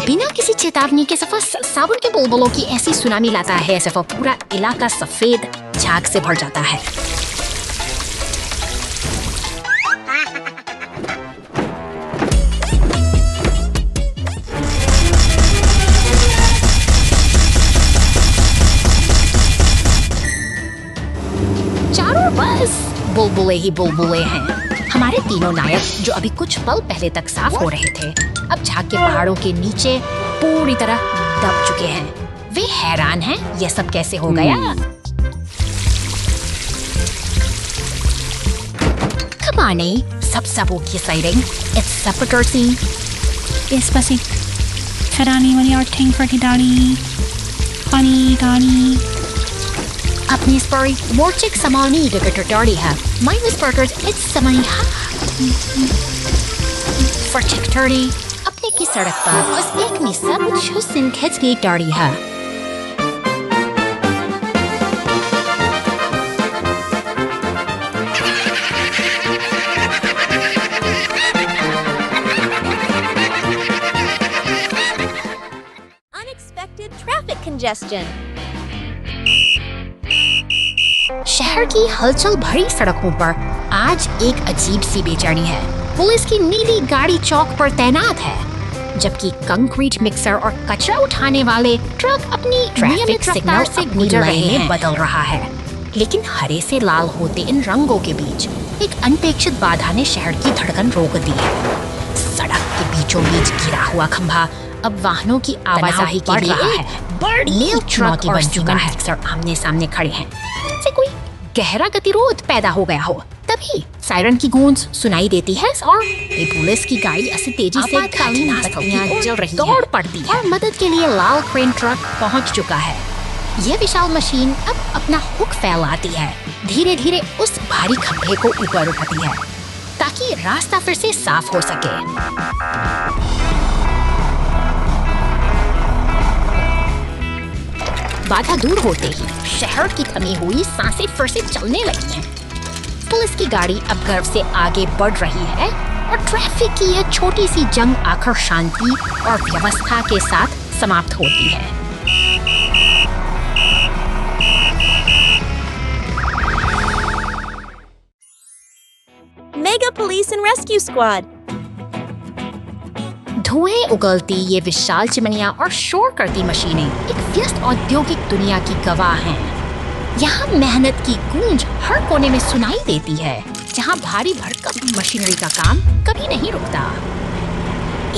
बिना किसी चेतावनी के सफा साबुन के बुलबुलों की ऐसी सुनामी लाता है सफा पूरा इलाका सफेद झाग से भर जाता है। चारों बस बुलबुले ही बुलबुले हैं। हमारे तीनों नायक जो अभी कुछ पल पहले तक साफ हो रहे थे अब झाग के पहाड़ों के नीचे पूरी तरह दब चुके हैं। वे हैरान हैं यह सब कैसे हो गया। Come on, subsabuki sighting. It's sepulchre scene. Especially Ferrani when you're ting for Daddy. Funny Daddy. अपनी स्परी मोर्चिक समानी डगटड़ी है। माइनस बर्गर्स इट्स समानी फर्टिकटड़ी अपने की सड़क पर बस एक नि सब छुसिन खिंचने डाड़ी है। Unexpected traffic congestion. शहर की हलचल भरी सड़कों पर आज एक अजीब सी बेचैनी है। पुलिस की नीली गाड़ी चौक पर तैनात है, जबकि कंक्रीट मिक्सर और कचरा उठाने वाले ट्रक अपनी ट्रैफिक सिग्नल से गुजर रहे हैं बदल रहा है। लेकिन हरे से लाल होते इन रंगों के बीच एक अनपेक्षित बाधा ने शहर की धड़कन रोक दी है। सड़क के बीचों बीच गिरा हुआ खंभा अब वाहनों की आवाजाही के लिए बड़ी ट्रक और चुका है। आमने सामने खड़े हैं से कोई गहरा गतिरोध पैदा हो गया हो। तभी सायरन की गूंज सुनाई देती है और पुलिस की गाड़ी ऐसी तेजी से बत्तियां जल रही दौड़ पड़ती है और मदद के लिए लाल क्रेन ट्रक पहुंच चुका है। यह विशाल मशीन अब अपना हुक फैलाती है, धीरे धीरे उस भारी खंभे को ऊपर उठाती है ताकि रास्ता फिर से साफ हो सके। बाधा दूर होते ही शहर की थमी हुई सांसें फिर से चलने लगी हैं। पुलिस की गाड़ी अब गर्व से आगे बढ़ रही है और ट्रैफिक की यह छोटी सी जंग आखिर शांति और व्यवस्था के साथ समाप्त होती है। Mega Police and Rescue Squad. धुएं उगलती ये विशाल चिमनियां और शोर करती मशीनें एक व्यस्त औद्योगिक दुनिया की गवाह हैं। यहाँ मेहनत की गूंज हर कोने में सुनाई देती है, जहाँ भारी भरकम मशीनरी का काम कभी नहीं रुकता।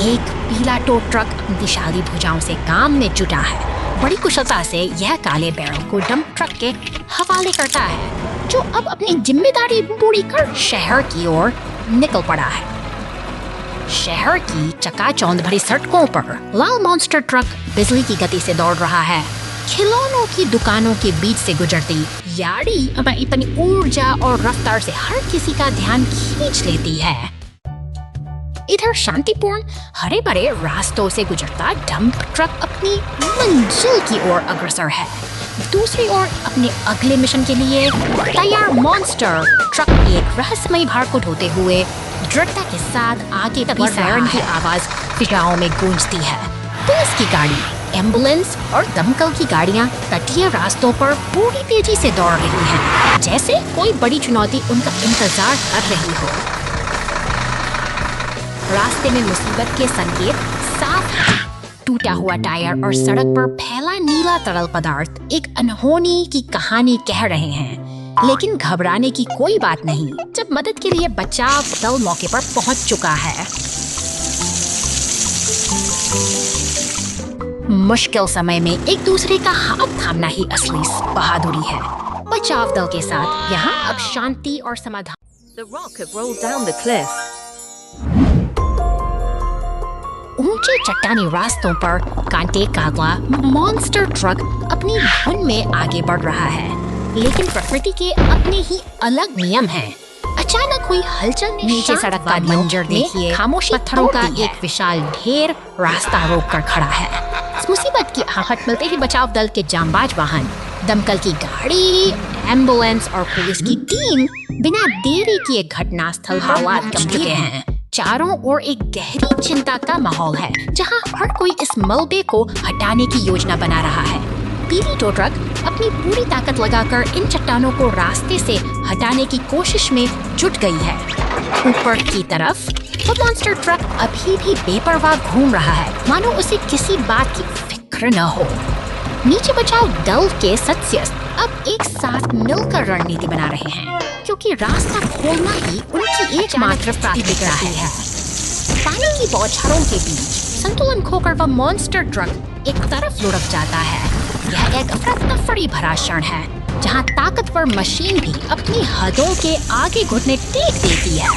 एक पीला टो ट्रक दिशाली भुजाओं से काम में जुटा है। बड़ी कुशलता से यह काले बैरल को डंप ट्रक के हवाले करता है, जो अब अपनी जिम्मेदारी पूरी कर शहर की ओर निकल पड़ा है। शहर की चकाचौंध भरी सड़कों पर लाल मॉन्स्टर ट्रक बिजली की गति से दौड़ रहा है। खिलौनों की दुकानों के बीच से गुजरती याड़ी अब इतनी ऊर्जा और रफ्तार से हर किसी का ध्यान खींच लेती है। इधर शांतिपूर्ण हरे भरे रास्तों से गुजरता डंप ट्रक अपनी मंजिल की ओर अग्रसर है। दूसरी ओर अपने अगले मिशन के लिए तैयार मॉन्स्टर ट्रक एक रहस्यमयी भार को ढोते हुए दृढ़ता के साथ आगे तभी सायरन की आवाज फिजाओं में गूंजती है। पुलिस की गाड़ी, एम्बुलेंस और दमकल की गाड़ियां तटीय रास्तों पर पूरी तेजी से दौड़ रही हैं, जैसे कोई बड़ी चुनौती उनका इंतजार कर रही हो। रास्ते में मुसीबत के संकेत साफ हैं। टूटा हुआ टायर और सड़क पर फैला नीला तरल पदार्थ एक अनहोनी की कहानी कह रहे हैं। लेकिन घबराने की कोई बात नहीं, जब मदद के लिए बचाव दल मौके पर पहुंच चुका है। मुश्किल समय में एक दूसरे का हाथ थामना ही असली बहादुरी है। बचाव दल के साथ यहाँ अब शांति और समाधान The rock had rolled down the cliff. ऊंचे चट्टानी रास्तों पर कांटे कागला मॉन्स्टर ट्रक अपनी धुन में आगे बढ़ रहा है, लेकिन प्रकृति के अपने ही अलग नियम हैं। अचानक हुई हलचल ने नीचे सड़क का मंजर देखिए, खामोशी पत्थरों का एक विशाल ढेर रास्ता रोककर खड़ा है। इस मुसीबत की आहट मिलते ही बचाव दल के जांबाज वाहन, दमकल की गाड़ी, एम्बुलेंस और पुलिस की टीम बिना देरी किए घटनास्थल पर पहुंच चुके हैं। चारों ओर एक गहरी चिंता का माहौल है, जहां हर कोई इस मलबे को हटाने की योजना बना रहा है। पीली टो ट्रक अपनी पूरी ताकत लगाकर इन चट्टानों को रास्ते से हटाने की कोशिश में जुट गई है। ऊपर की तरफ वो मॉन्स्टर ट्रक अभी भी बेपरवाह घूम रहा है, मानो उसे किसी बात की फिक्र न हो। नीचे बचाव दल के सदस्य अब एक साथ मिलकर रणनीति बना रहे हैं, क्योंकि रास्ता खोलना ही उनकी एकमात्र प्राथमिकता है। पानी की बौछारों के बीच संतुलन खोकर वह मॉन्स्टर ट्रक एक तरफ लुढ़क जाता है। यह एक अफरा-तफरी भरा क्षण है, जहां ताकतवर मशीन भी अपनी हदों के आगे घुटने टेक देती है।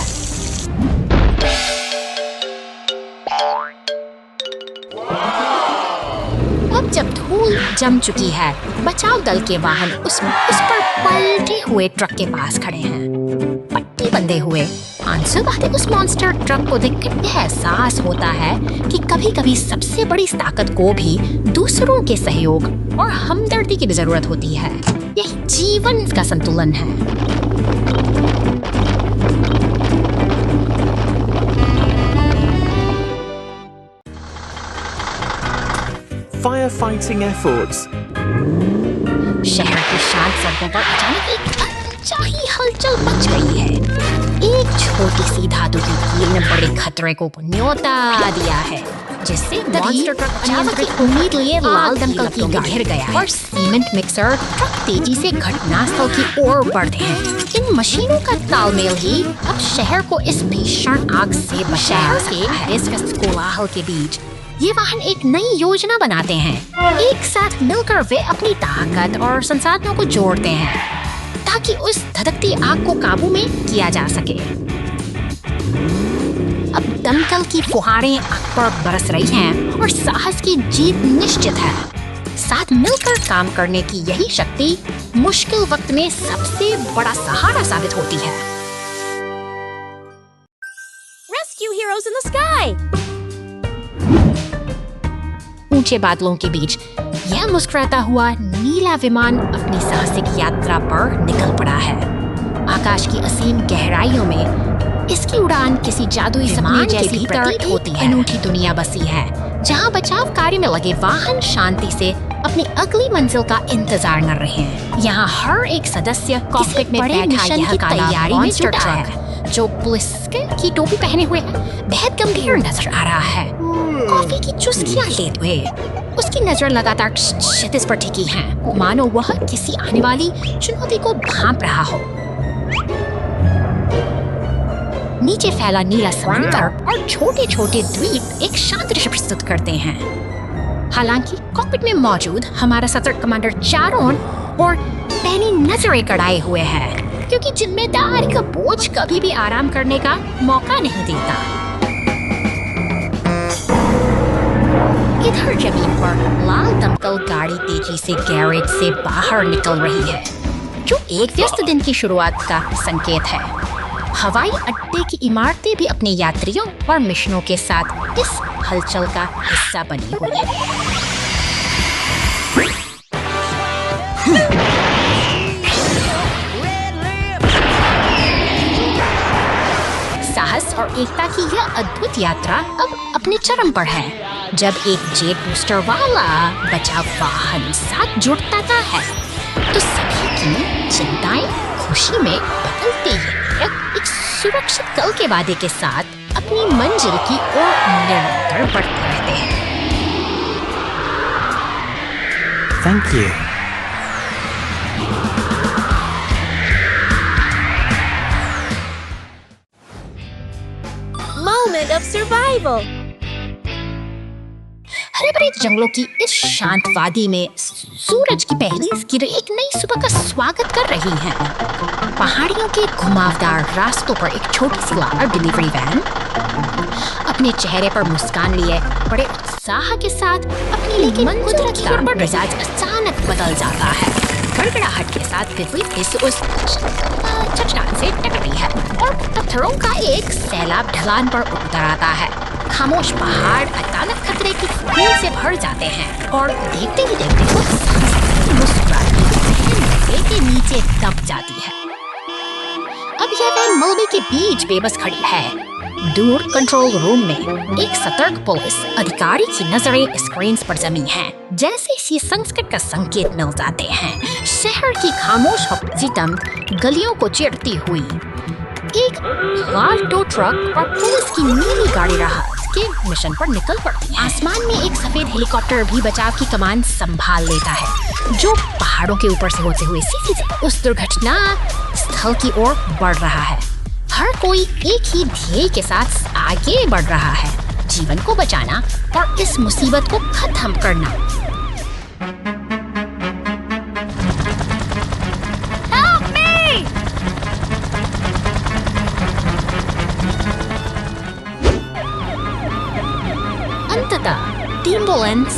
अब जब धूल जम चुकी है, बचाव दल के वाहन उस पर पलटे हुए ट्रक के पास खड़े हैं, पट्टी बंधे हुए। आंसू बहाते उस मॉन्स्टर ट्रक को देखकर यह एहसास होता है कि कभी-कभी सबसे बड़ी ताकत को भी दूसरों के सहयोग और हमदर्दी की जरूरत होती है। यही जीवन का संतुलन है। Firefighting efforts. शहर की शांत सड़कों पर अचानक एक अनचाही हलचल मच गई है। एक छोटी सी धातु की कील ने बड़े खतरे को न्योता दिया है, जिससे मॉन्स्टर ट्रक अनियंत्रित उम्मीद लिए लाल दमकल की गाड़ी घिर गया है और सीमेंट मिक्सर ट्रक तेजी से घटनास्थल की ओर बढ़ते हैं। इन मशीनों का तालमेल ही अब शहर को इस भीषण आग से बचाया। के इस कोलाहल के बीच ये वाहन एक नई योजना बनाते हैं। एक साथ मिलकर वे अपनी ताकत और संसाधनों को जोड़ते हैं, ताकि उस धधकती आग को काबू में किया जा सके। अब दमकल की फुहारें आग पर बरस रही हैं और साहस की जीत निश्चित है। साथ मिलकर काम करने की यही शक्ति मुश्किल वक्त में सबसे बड़ा सहारा साबित होती है। Rescue heroes in the sky! ऊंचे बादलों के बीच यह मुस्कुराता हुआ नीला विमान अपनी साहसिक यात्रा पर निकल पड़ा है। आकाश की असीम गहराइयों में इसकी उड़ान किसी जादुई सपने जैसी प्रतीत होती है। अनूठी दुनिया बसी है, जहां बचाव कार्य में लगे वाहन शांति से अपनी अगली मंजिल का इंतजार कर रहे हैं। यहाँ हर एक सदस्य कॉकपिट में बैठा यह तैयारी में जुटा है, जो पुलिस की टोपी पहने हुए बेहद गंभीर नजर आ रहा है। कॉफी की चुस्कियां लेते हुए उसकी नजर लगातार क्षितिज पर टिकी है, मानो वह किसी आने वाली चुनौती को भांप रहा हो। नीचे फैला नीला समुद्र और छोटे छोटे द्वीप एक शांत दृश्य प्रस्तुत करते हैं। हालांकि कॉकपिट में मौजूद हमारा सतर्क कमांडर चारों और पैनी नजरें कड़ाए हुए है, क्योंकि जिम्मेदारी का बोझ कभी भी आराम करने का मौका नहीं देता। इधर जमीन पर लाल दमकल गाड़ी तेजी से गैरेज से बाहर निकल रही है, जो एक व्यस्त दिन की शुरुआत का संकेत है। हवाई अड्डे की इमारतें भी अपने यात्रियों और मिशनों के साथ इस हलचल का हिस्सा बनी हुई है। साहस और एकता की यह अद्भुत यात्रा अब अपने चरम पर है, जब एक जेट बूस्टर वाला बचाव वाहन साथ जुड़ता है, तो सभी की चिंताएं खुशी में बदलती है। एक सुरक्षित कल के वादे के साथ अपनी मंजिल की ओर निरंतर बढ़ते रहते हैं। Thank you. Moment of survival! हरे भरे जंगलों की इस शांत वादी में सूरज की पहली किरण एक नई सुबह का स्वागत कर रही हैं। पहाड़ियों के घुमावदार रास्तों पर एक छोटी सी डिलीवरी वैन अपने चेहरे पर मुस्कान लिए बड़े उत्साह के साथ अपनी लेकिन कुदरत की ओर मिजाज अचानक बदल जाता है। गड़गड़ाहट के साथ बिजली उस चट्टान से टकराती है और पत्थरों का एक सैलाब ढलान पर उतर आता है। खामोश पहाड़ अचानक खतरे की भीड़ से भर जाते हैं और देखते ही देखते वो मुस्कुराहट के नीचे दब जाती है। अब यह वैन मलबे के बीच बेबस खड़ी है। दूर कंट्रोल रूम में एक सतर्क पुलिस अधिकारी की नजरें स्क्रीन्स पर जमी हैं। जैसे ही संकट का संकेत मिल जाते हैं, शहर की खामोश हफ्सीतम गलियों को चिरती हुई एक लाल टो ट्रक और पुलिस की नीली गाड़ी राहत के मिशन पर निकल पड़ती है। आसमान में एक सफेद हेलीकॉप्टर भी बचाव की कमान संभाल लेता है, जो पहाड़ों के ऊपर से होते हुए सीधे उस दुर्घटना स्थल की ओर बढ़ रहा है। हर कोई एक ही ध्येय के साथ आगे बढ़ रहा है, जीवन को बचाना और इस मुसीबत को खत्म करना। Help me! अंततः एम्बुलेंस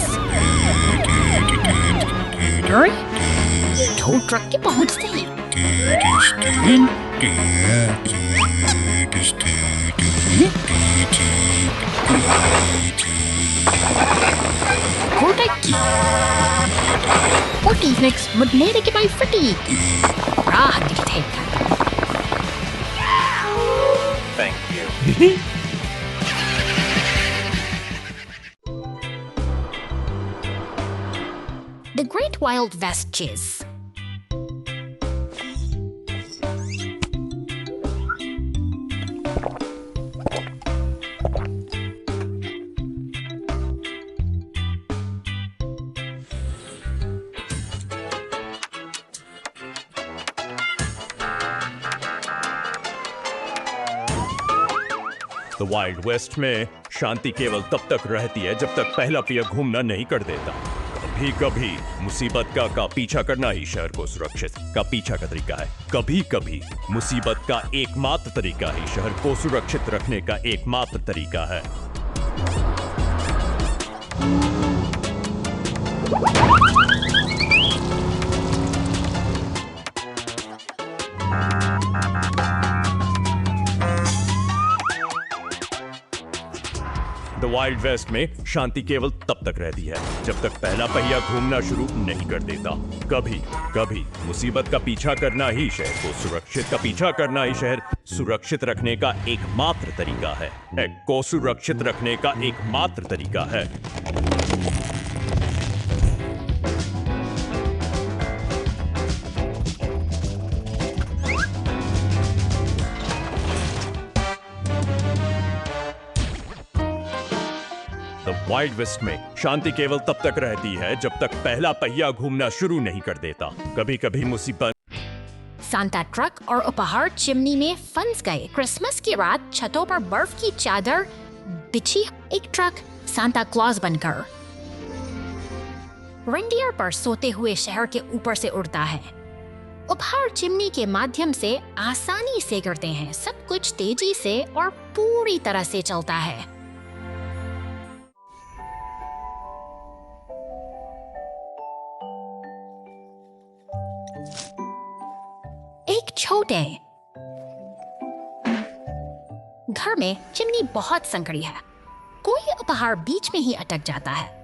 टो ट्रक के पहुंचते ही Ortiz magnetic by fatigue. Thank you. The Great Wild West Chase. The wild west में शांति केवल तब तक रहती है जब तक पहला पहिया घूमना नहीं कर देता। कभी कभी मुसीबत का पीछा करना ही शहर को सुरक्षित का पीछा का तरीका है। कभी कभी मुसीबत का एकमात्र तरीका ही शहर को सुरक्षित रखने का एकमात्र तरीका है। द वाइल्ड वेस्ट में शांति केवल तब तक रहती है जब तक पहला पहिया घूमना शुरू नहीं कर देता। कभी कभी मुसीबत का पीछा करना ही शहर को सुरक्षित का पीछा करना ही शहर सुरक्षित रखने का एकमात्र तरीका है। को सुरक्षित रखने का एकमात्र तरीका है। वाइल्ड वेस्ट में शांति केवल तब तक रहती है जब तक पहला पहिया घूमना शुरू नहीं कर देता। कभी कभी मुसीबत सांता ट्रक और उपहार चिमनी में फंस गए। क्रिसमस की रात छतों पर बर्फ की चादर बिछी एक ट्रक सांता क्लॉज बनकर रेंडियर पर सोते हुए शहर के ऊपर से उड़ता है। उपहार चिमनी के माध्यम से आसानी से गिरते हैं। सब कुछ तेजी से और पूरी तरह से चलता है। एक छोटे घर में चिमनी बहुत संकड़ी है। कोई उपहार बीच में ही अटक जाता है।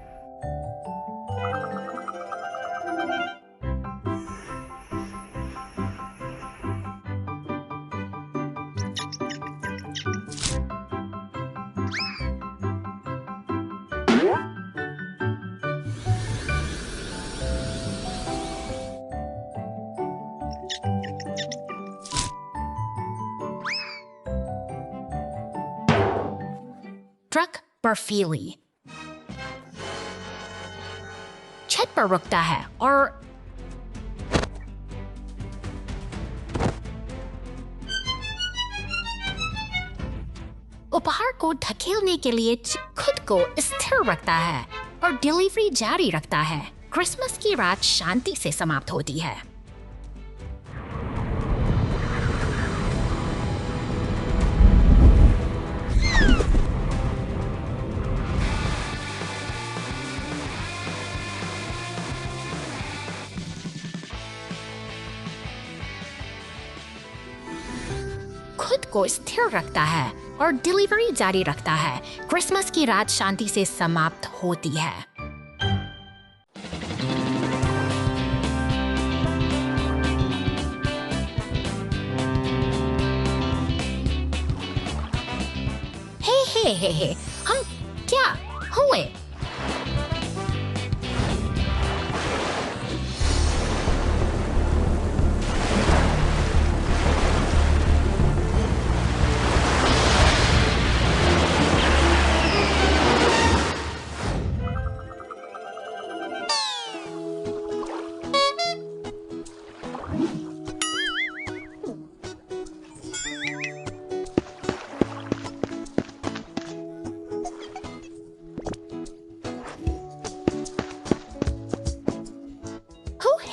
ट्रक बर्फीली छत पर रुकता है और उपहार को धकेलने के लिए खुद को स्थिर रखता है और डिलीवरी जारी रखता है। क्रिसमस की रात शांति से समाप्त होती है। खुद को स्थिर रखता है और डिलीवरी जारी रखता है। क्रिसमस की रात शांति से समाप्त होती है। हे हम क्या हुए?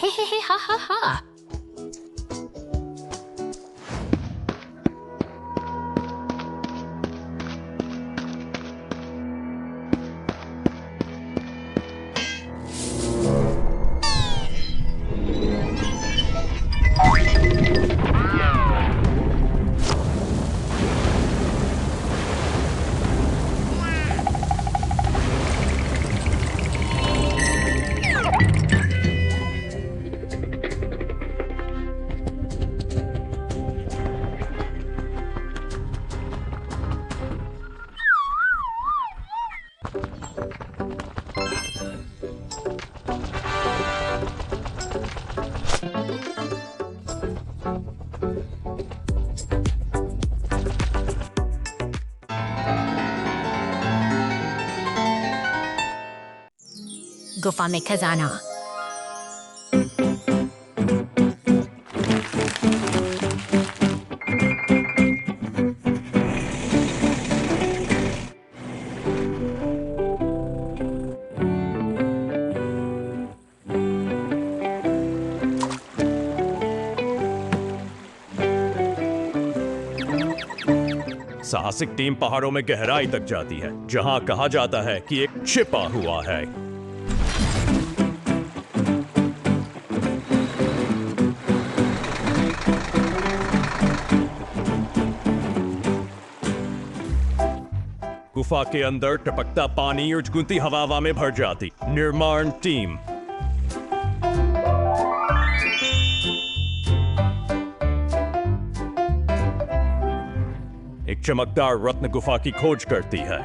हे हा हा हा। गुफा में खजाना। साहसिक टीम पहाड़ों में गहराई तक जाती है, जहां कहा जाता है कि एक छिपा हुआ है। गुफा के अंदर टपकता पानी और गुनती हवा में भर जाती। निर्माण टीम। एक चमकदार रत्न गुफा की खोज करती है।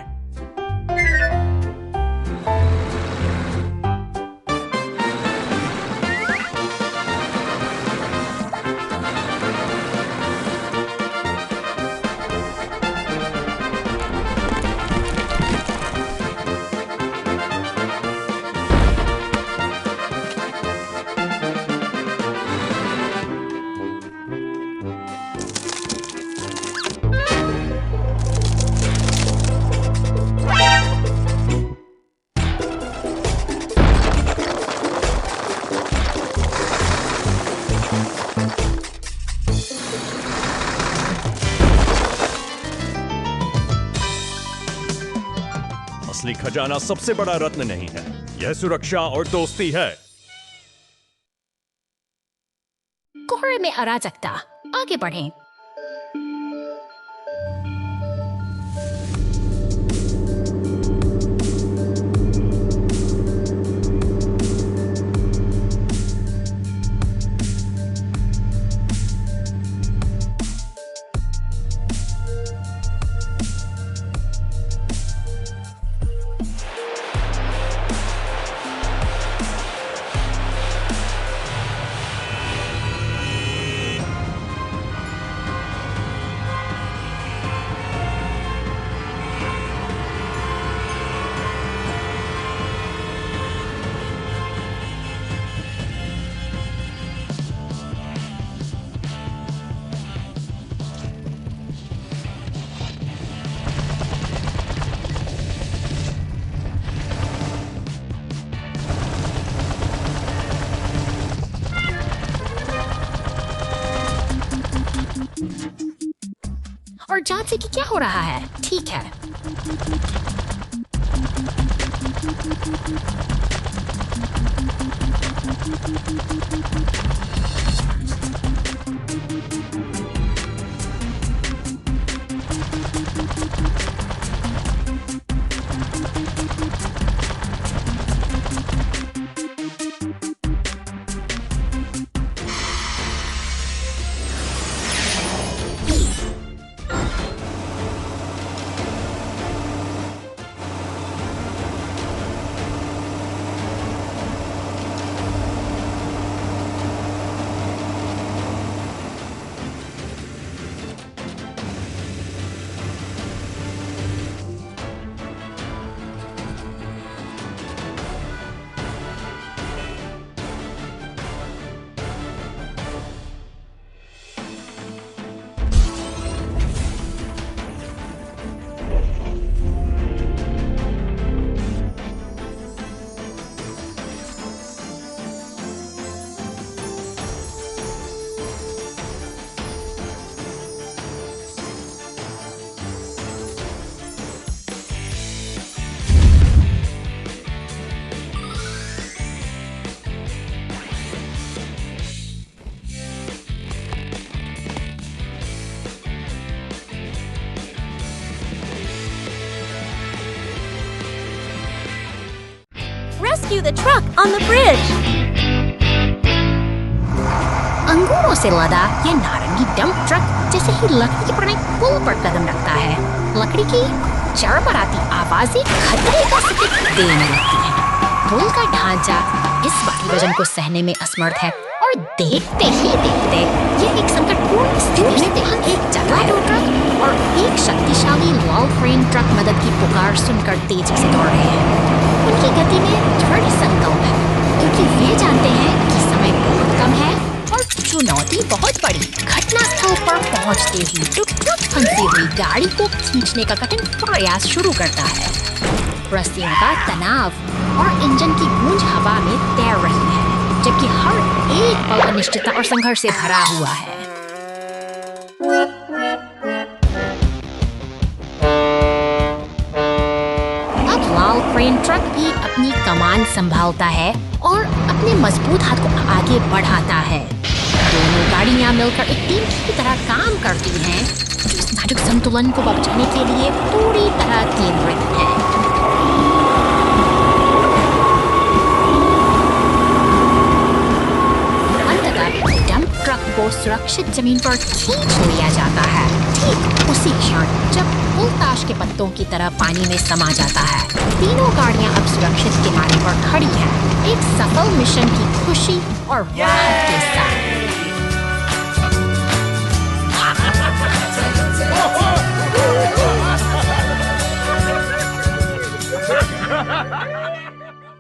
असली खजाना सबसे बड़ा रत्न नहीं है, यह सुरक्षा और दोस्ती है। कोहरे में अराजकता। आगे बढ़ें। जांच से कि क्या हो रहा है। ठीक है। Rescue the truck on the bridge. अंगूरों से लदा यह नारंगी डंप ट्रक जैसे ही लकड़ी के पुराने पुल पर कदम रखता है, लकड़ी की चरमराती आवाजें खतरे का संकेत देने लगती हैं। पुल का ढांचा इस भारी वजन को सहने में असमर्थ है और देखते ही देखते ये एक संकटपूर्ण स्थिति में एक जगाडो ट्रक और एक शक्तिशाली लाल क्रेन ट्रक मदद की पुकार सुनकर तेजी से दौड़ रहे हैं। उनकी गति में दृढ़ संकल्प है क्योंकि वे जानते हैं कि समय बहुत कम है और चुनौती बहुत बड़ी। घटना स्थल पर पहुंचते ही ट्रक फंसी हुई गाड़ी को खींचने का कठिन प्रयास शुरू करता है। रस्सियों का तनाव और इंजन की गूंज हवा में तैर रही है, जबकि हर एक पल अनिश्चितता और संघर्ष से भरा हुआ है। अब लाल क्रेन ट्रक भी अपनी कमान संभालता है और अपने मजबूत हाथ को आगे बढ़ाता है। दोनों गाड़ियां मिलकर एक टीम की तरह काम करती हैं, जो इस नाजुक संतुलन को बचाने के लिए पूरी तरह केंद्रित है। डंप ट्रक को सुरक्षित जमीन पर खींच लिया जाता है। ठीक उसी क्षण जब पुल ताश के पत्तों की तरह पानी में समा जाता है, तीनों गाड़ियां अब सुरक्षित किनारे पर खड़ी हैं, एक सफल मिशन की खुशी और राहत के साथ।